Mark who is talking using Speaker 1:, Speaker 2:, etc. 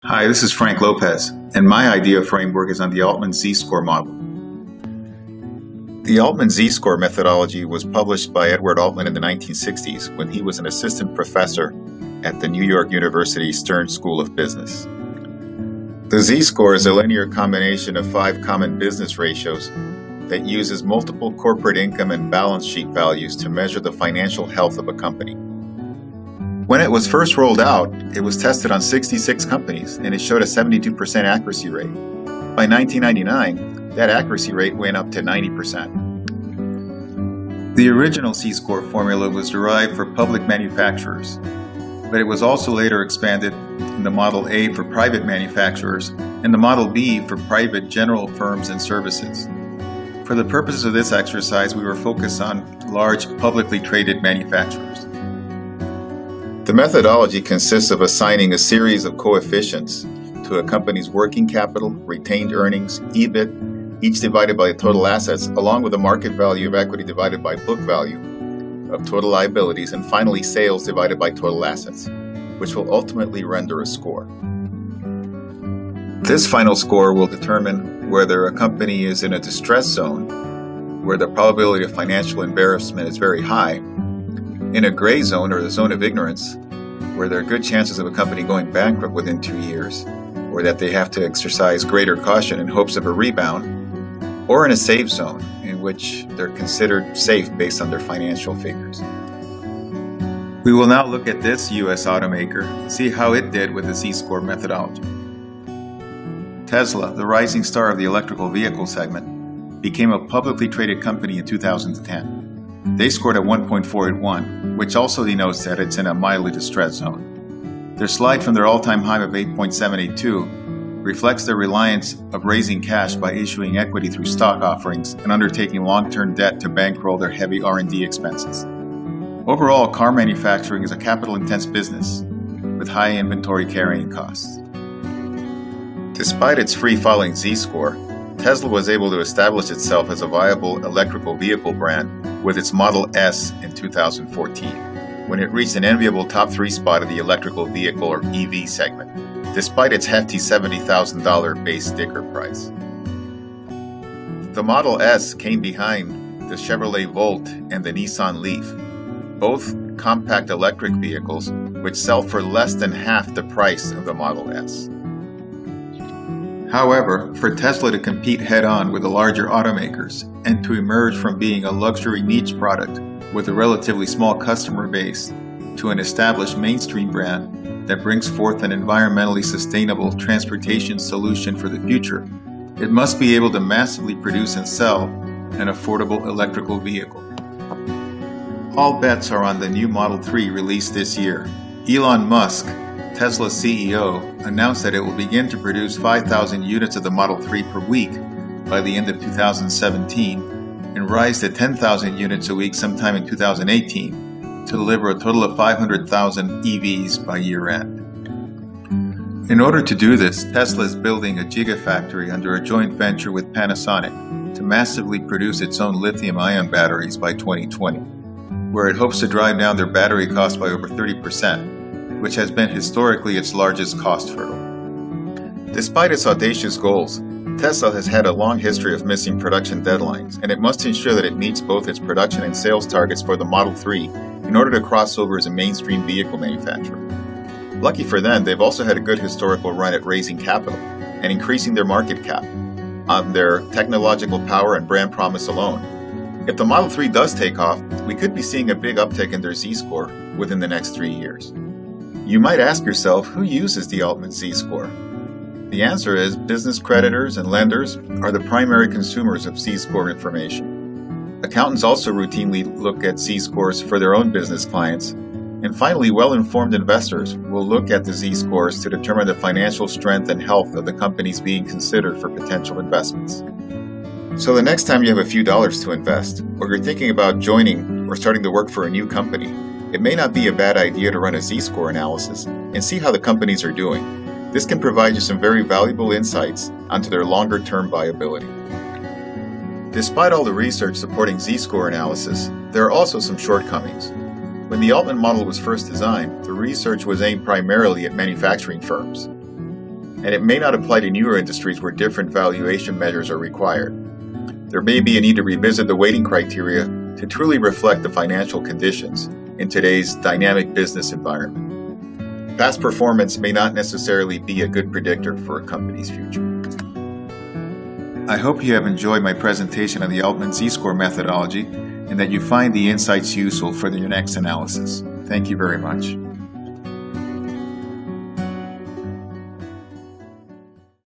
Speaker 1: Hi, this is Frank Lopez, and my idea framework is on the Altman Z-Score model. The Altman Z-Score methodology was published by Edward Altman in the 1960s when he was an assistant professor at the New York University Stern School of Business. The Z-Score is a linear combination of 5 common business ratios that uses multiple corporate income and balance sheet values to measure the financial health of a company. When it was first rolled out, it was tested on 66 companies and it showed a 72% accuracy rate. By 1999, that accuracy rate went up to 90%. The original Z-Score formula was derived for public manufacturers, but it was also later expanded in the Model A for private manufacturers and the Model B for private general firms and services. For the purposes of this exercise, we were focused on large publicly traded manufacturers. The methodology consists of assigning a series of coefficients to a company's working capital, retained earnings, EBIT, each divided by total assets, along with the market value of equity divided by book value of total liabilities, and finally sales divided by total assets, which will ultimately render a score. This final score will determine whether a company is in a distress zone, where the probability of financial embarrassment is very high, in a gray zone or the zone of ignorance, where there are good chances of a company going bankrupt within 2 years, or that they have to exercise greater caution in hopes of a rebound, or in a safe zone, in which they're considered safe based on their financial figures. We will now look at this U.S. automaker and see how it did with the Z-Score methodology. Tesla, the rising star of the electrical vehicle segment, became a publicly traded company in 2010. They scored a 1.481, which also denotes that it's in a mildly distressed zone. Their slide from their all-time high of 8.782 reflects their reliance of raising cash by issuing equity through stock offerings and undertaking long-term debt to bankroll their heavy R&D expenses. Overall, car manufacturing is a capital-intense business with high inventory carrying costs. Despite its free-falling Z-score, Tesla was able to establish itself as a viable electrical vehicle brand with its Model S in 2014, when it reached an enviable top 3 spot of the electrical vehicle or EV segment, despite its hefty $70,000 base sticker price. The Model S came behind the Chevrolet Volt and the Nissan Leaf, both compact electric vehicles which sell for less than half the price of the Model S. However, for Tesla to compete head-on with the larger automakers and to emerge from being a luxury niche product with a relatively small customer base to an established mainstream brand that brings forth an environmentally sustainable transportation solution for the future, it must be able to massively produce and sell an affordable electrical vehicle. All bets are on the new Model 3 released this year. Elon Musk, Tesla's CEO, announced that it will begin to produce 5,000 units of the Model 3 per week by the end of 2017 and rise to 10,000 units a week sometime in 2018 to deliver a total of 500,000 EVs by year-end. In order to do this, Tesla is building a gigafactory under a joint venture with Panasonic to massively produce its own lithium-ion batteries by 2020, where it hopes to drive down their battery cost by over 30%. Which has been historically its largest cost hurdle. Despite its audacious goals, Tesla has had a long history of missing production deadlines, and it must ensure that it meets both its production and sales targets for the Model 3 in order to cross over as a mainstream vehicle manufacturer. Lucky for them, they've also had a good historical run at raising capital and increasing their market cap on their technological power and brand promise alone. If the Model 3 does take off, we could be seeing a big uptick in their Z-score within the next 3 years. You might ask yourself, who uses the Altman Z-score? The answer is business creditors and lenders are the primary consumers of Z-score information. Accountants also routinely look at Z-scores for their own business clients. And finally, well-informed investors will look at the Z-scores to determine the financial strength and health of the companies being considered for potential investments. So the next time you have a few dollars to invest, or you're thinking about joining or starting to work for a new company, it may not be a bad idea to run a Z-score analysis and see how the companies are doing. This can provide you some very valuable insights onto their longer-term viability. Despite all the research supporting Z-score analysis, there are also some shortcomings. When the Altman model was first designed, the research was aimed primarily at manufacturing firms. and it may not apply to newer industries where different valuation measures are required. There may be a need to revisit the weighting criteria to truly reflect the financial conditions in today's dynamic business environment. Past performance may not necessarily be a good predictor for a company's future. I hope you have enjoyed my presentation on the Altman Z-Score methodology and that you find the insights useful for your next analysis. Thank you very much.